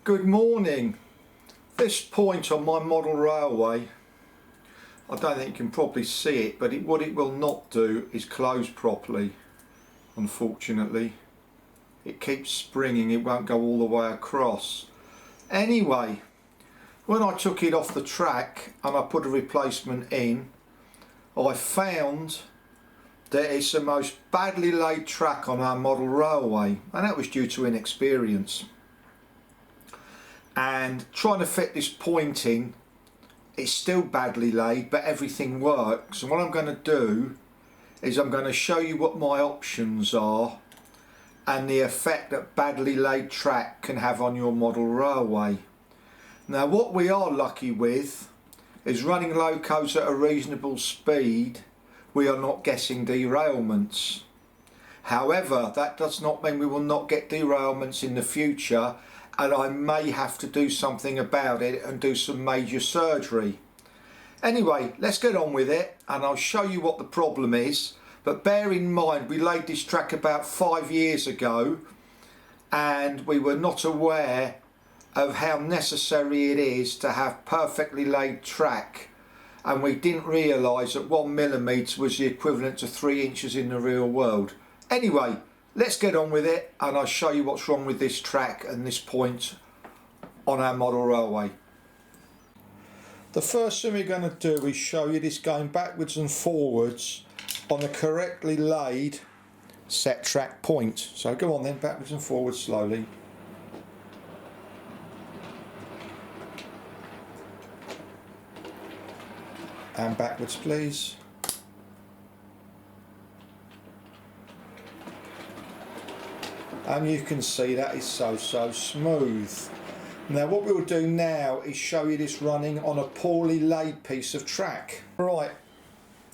Good morning. This point on my model railway, I don't think you can probably see it, but what it will not do is close properly, unfortunately. It keeps springing, it won't go all the way across. Anyway, when I took it off the track and I put a replacement in, I found that it's the most badly laid track on our model railway, and that was due to inexperience. And trying to fit this point in, it's still badly laid, but everything works. And what I'm going to do is I'm going to show you what my options are and the effect that badly laid track can have on your model railway. Now, what we are lucky with is running locos at a reasonable speed, we are not getting derailments. However, that does not mean we will not get derailments in the future, and I may have to do something about it and do some major surgery. Anyway, let's get on with it and I'll show you what the problem is. But bear in mind, we laid this track about 5 years ago and we were not aware of how necessary it is to have perfectly laid track, and we didn't realise that 1mm was the equivalent to 3 inches in the real world. Anyway, let's get on with it and I'll show you what's wrong with this track and this point on our model railway. The first thing we're going to do is show you this going backwards and forwards on a correctly laid set track point. So go on then, backwards and forwards slowly. And backwards please. And you can see that is so smooth. Now what we'll do now is show you this running on a poorly laid piece of track. Right,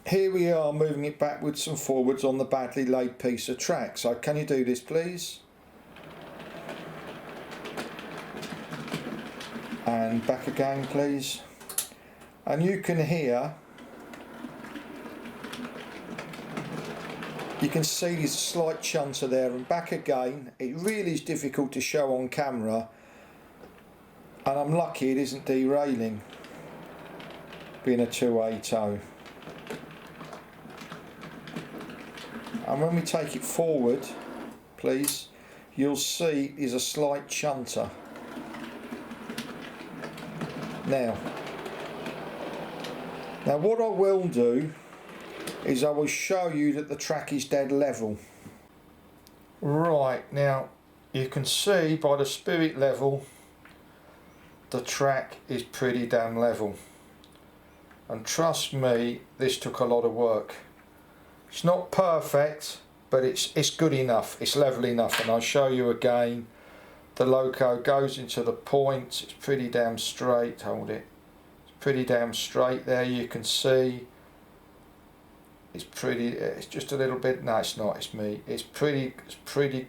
here we are moving it backwards and forwards on the badly laid piece of track. So can you do this please? And back again please. And you can hear, you can see there's a slight chunter there, and back again. It really is difficult to show on camera, and I'm lucky it isn't derailing, being a 280. And when we take it forward, please, you'll see there's a slight chunter. Now what I will do is I will show you that the track is dead level. Right, now you can see by the spirit level the track is pretty damn level, and trust me, this took a lot of work. It's not perfect, but it's good enough, it's level enough. And I'll show you again, the loco goes into the point, it's pretty damn straight. Hold it, it's pretty damn straight there, you can see. It's just a little bit, no it's not, it's me. It's pretty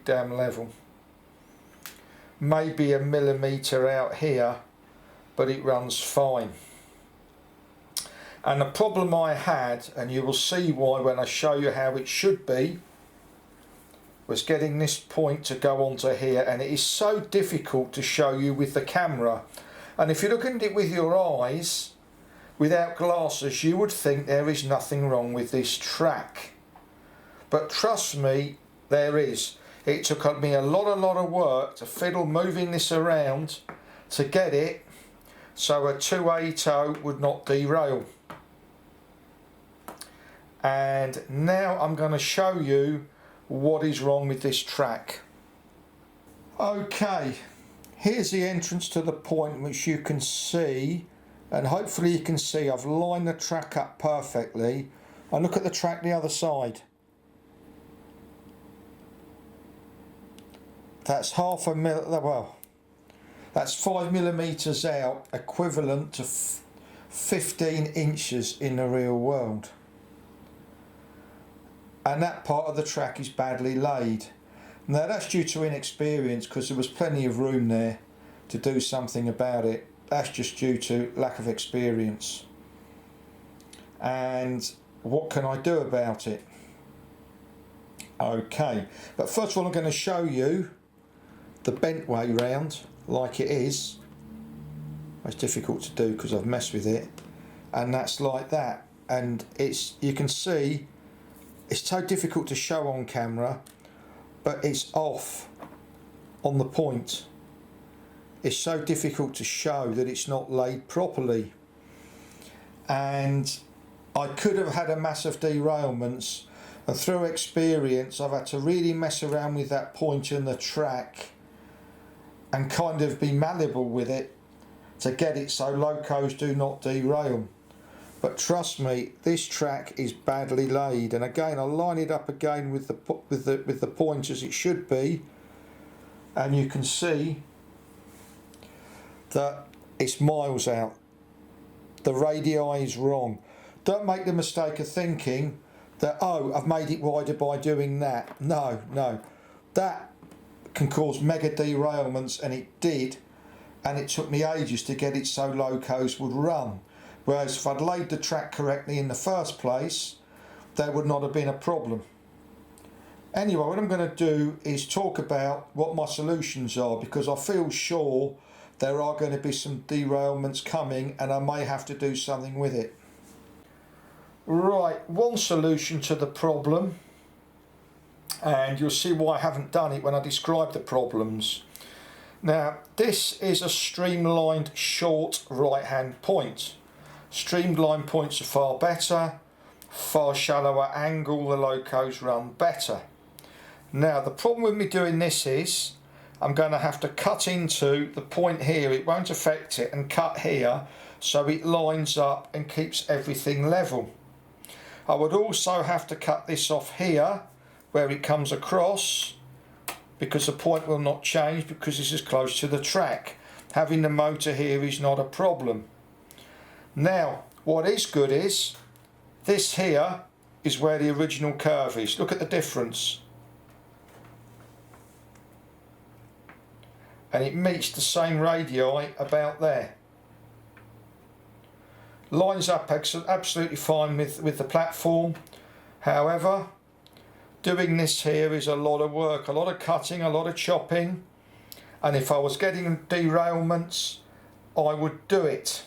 damn level. Maybe a millimetre out here, but it runs fine. And the problem I had, and you will see why when I show you how it should be, was getting this point to go onto here, and it is so difficult to show you with the camera. And if you're looking at it with your eyes, without glasses, you would think there is nothing wrong with this track. But trust me, there is. It took me a lot of work to fiddle moving this around to get it so a 280 would not derail. And now I'm going to show you what is wrong with this track. Okay, here's the entrance to the point, which you can see. And hopefully you can see I've lined the track up perfectly. And look at the track the other side. That's that's 5mm out, equivalent to 15 inches in the real world. And that part of the track is badly laid. Now that's due to inexperience, because there was plenty of room there to do something about it. That's just due to lack of experience. And what can I do about it? Okay, but first of all I'm going to show you the bent way round like it is. It's difficult to do because I've messed with it, and that's like that. And you can see it's so difficult to show on camera, but it's off on the point. It's so difficult to show that it's not laid properly, and I could have had a massive derailments, and through experience I've had to really mess around with that point in the track and kind of be malleable with it to get it so locos do not derail. But trust me, this track is badly laid, and again I'll line it up again with the point as it should be, and you can see that it's miles out. The radii is wrong. Don't make the mistake of thinking that, oh, I've made it wider by doing that. No, that can cause mega derailments, and it did, and it took me ages to get it so locos would run. Whereas if I'd laid the track correctly in the first place, there would not have been a problem. Anyway, what I'm going to do is talk about what my solutions are, because I feel sure there are going to be some derailments coming and I may have to do something with it. Right, one solution to the problem, and you'll see why I haven't done it when I describe the problems. Now, this is a streamlined short right hand point. Streamlined points are far better, far shallower angle, the locos run better. Now, the problem with me doing this is I'm going to have to cut into the point here, it won't affect it, and cut here so it lines up and keeps everything level. I would also have to cut this off here where it comes across, because the point will not change because this is close to the track. Having the motor here is not a problem. Now, what is good is this here is where the original curve is. Look at the difference. And it meets the same radii about there. Lines up absolutely fine with the platform. However, doing this here is a lot of work, a lot of cutting, a lot of chopping, and if I was getting derailments I would do it,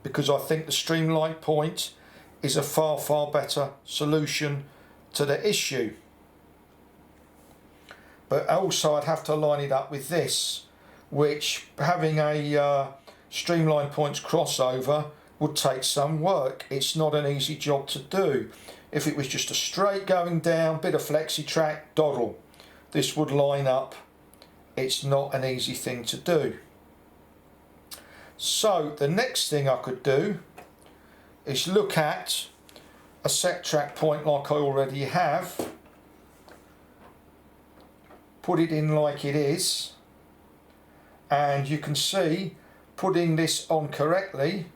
because I think the streamlined point is a far better solution to the issue. But also I'd have to line it up with this, which having a streamlined points crossover would take some work. It's not an easy job to do. If it was just a straight going down, bit of flexi track, doddle, this would line up. It's not an easy thing to do. So the next thing I could do is look at a set track point like I already have, put it in like it is, and you can see putting this on correctly,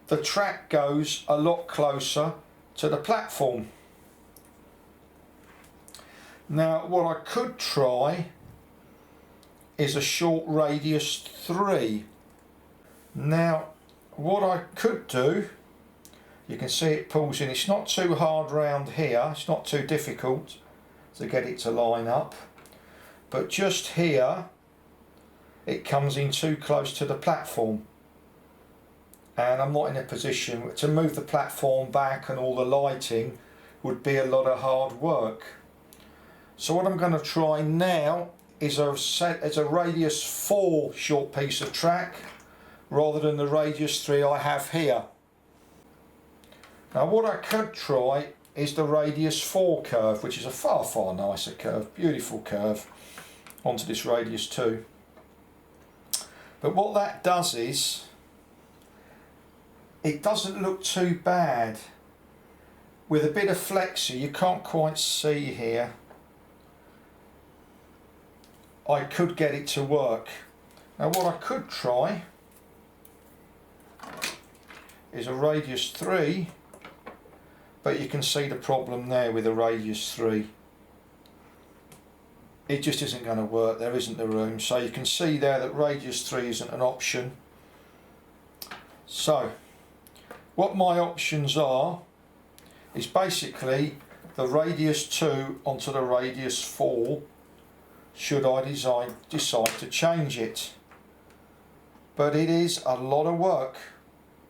the track goes a lot closer to the platform. Now what I could try is a short radius 3. Now what I could do, you can see it pulls in, it's not too hard round here, it's not too difficult to get it to line up, but just here it comes in too close to the platform, and I'm not in a position to move the platform back, and all the lighting would be a lot of hard work. So what I'm going to try now is a radius 4 short piece of track rather than the radius 3 I have here. Now what I could try is the radius 4 curve, which is a far nicer curve, beautiful curve, onto this radius 2. But what that does is, it doesn't look too bad. With a bit of flexi, you can't quite see here, I could get it to work. Now what I could try is a radius 3, but you can see the problem there with a radius 3. It just isn't going to work, there isn't the room. So you can see there that radius 3 isn't an option. So what my options are is basically the radius 2 onto the radius 4 should I decide to change it. But it is a lot of work.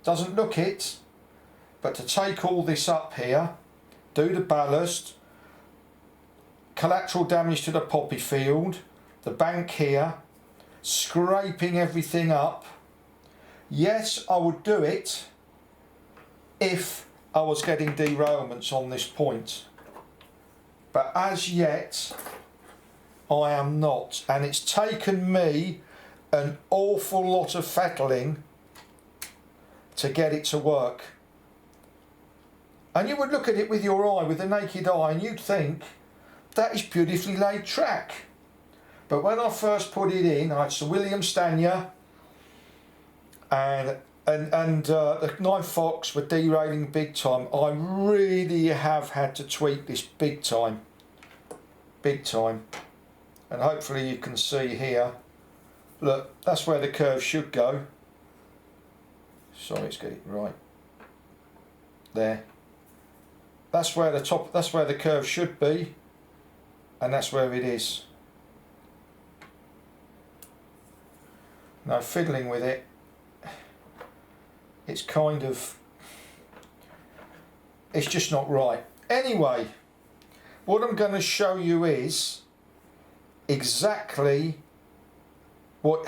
Doesn't look it, but to take all this up here, do the ballast, collateral damage to the poppy field, the bank here, scraping everything up. Yes, I would do it if I was getting derailments on this point, but as yet I am not, and it's taken me an awful lot of fettling to get it to work. And you would look at it with your eye, with the naked eye, and you'd think that is beautifully laid track. But when I first put it in, I had Sir William Stanier and the 9 Fox were derailing big time. I really have had to tweak this big time. Big time. And hopefully you can see here. Look, that's where the curve should go. Sorry, let's get it right. There. That's where the curve should be. And that's where it is. Now fiddling with it, it's just not right. Anyway, what I'm going to show you is exactly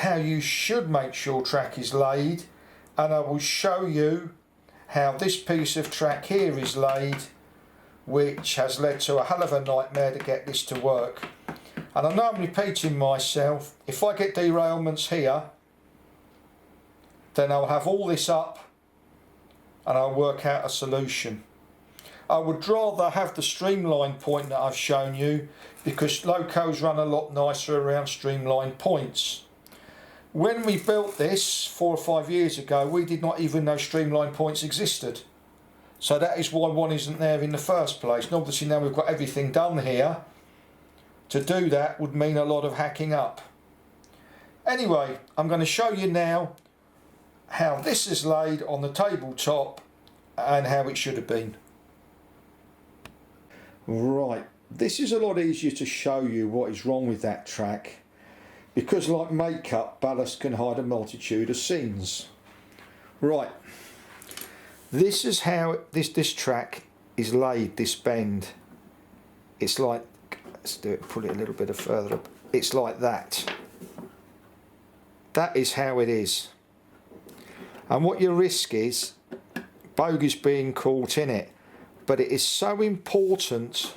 how you should make sure track is laid, and I will show you how this piece of track here is laid, which has led to a hell of a nightmare to get this to work. And I know I'm repeating myself. If I get derailments here, then I'll have all this up and I'll work out a solution. I would rather have the streamline point that I've shown you, because locos run a lot nicer around streamline points. When we built this 4 or 5 years ago, we did not even know streamline points existed. So that is why one isn't there in the first place. And obviously now we've got everything done here. To do that would mean a lot of hacking up. Anyway, I'm going to show you now how this is laid on the tabletop and how it should have been. Right, this is a lot easier to show you what is wrong with that track, because like makeup, ballast can hide a multitude of sins. Right, this is how this track is laid, this bend. It's like, let's do it, pull it a little bit further up. It's like that. That is how it is. And what your risk is, bogies being caught in it. But it is so important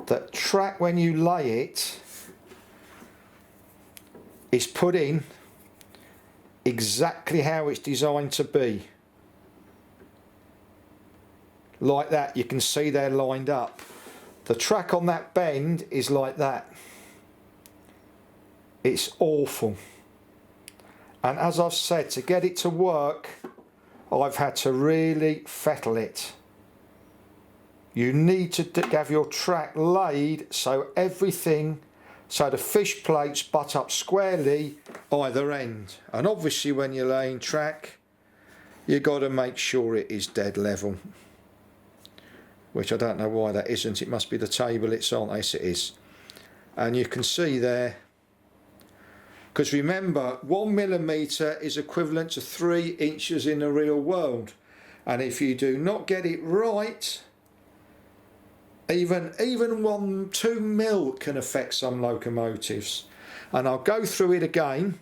that track, when you lay it, is put in exactly how it's designed to be. Like that, you can see they're lined up. The track on that bend is like that. It's awful. And as I've said, to get it to work, I've had to really fettle it. You need to have your track laid so the fish plates butt up squarely either end. And obviously when you're laying track, you've got to make sure it is dead level. Which I don't know why that isn't. It must be the table it's on. Yes, it is. And you can see there, because remember, 1mm is equivalent to 3 inches in the real world. And if you do not get it right, even 2 mil can affect some locomotives. And I'll go through it again.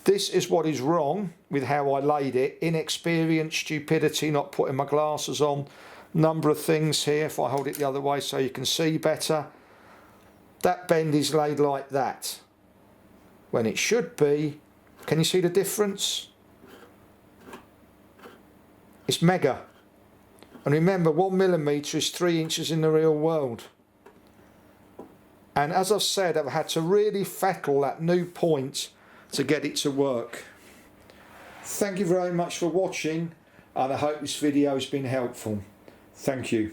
This is what is wrong with how I laid it. Inexperience, stupidity, not putting my glasses on. Number of things here, if I hold it the other way so you can see better. That bend is laid like that, when it should be, can you see the difference? It's mega. And remember, 1mm is 3 inches in the real world. And as I've said, I've had to really fettle that new point to get it to work. Thank you very much for watching, and I hope this video has been helpful. Thank you.